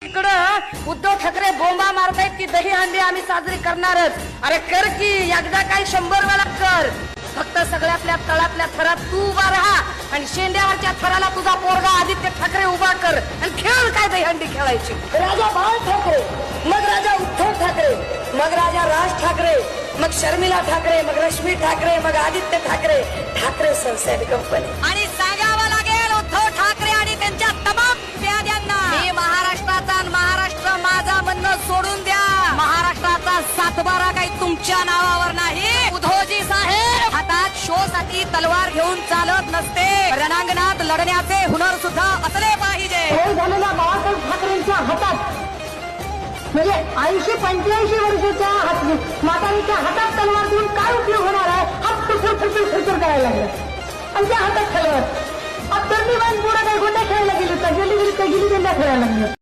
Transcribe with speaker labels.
Speaker 1: इकडं उद्धव ठाकरे बोंबा मारतायत की दही हंडी आम्ही साजरी करणारच. अरे कर की एकदा काय 100 वेळा कर. फक्त सगळ्यातल्या तळातल्या थरात तू उभा राहा आणि शेंड्यावरच्या थराला तुझा पोरगा आदित्य ठाकरे उभा कर आणि खेळ काय दही हंडी खेळायची. राजा बाळ ठाकरे, मग राजा उद्धव ठाकरे, मग राजा राज ठाकरे, मग शर्मिला ठाकरे, मग रश्मी ठाकरे, मग आदित्य ठाकरे. Thackeray sunset company. आणि सांगावं लागेल उद्धव ठाकरे आणि त्यांच्या तमाम प्याद्यांना, मी महाराष्ट्राचा महाराष्ट्र माझा म्हणणं सोडून द्या. महाराष्ट्राचा 7-12 काही तुमच्या नावावर नाही. उद्धवजी साहेब हातात शो साठी तलवार घेऊन चालत नसते. रणांगणात लढण्याचे हुनर सुद्धा असले पाहिजे.
Speaker 2: झालेल्या बाळासाहेब ठाकरेंच्या हातात म्हणजे 80-85 वर्षाच्या म्हातारीच्या हातात तलवार देऊन काय उपयोग होणार आहे. हात फुटफुट करायला लागला आणि त्या हातात तलवार. आता तरुणी बाई पुढे काही गोट्या खेळायला गेली तर गेली गेली गेली खेळायला लागली.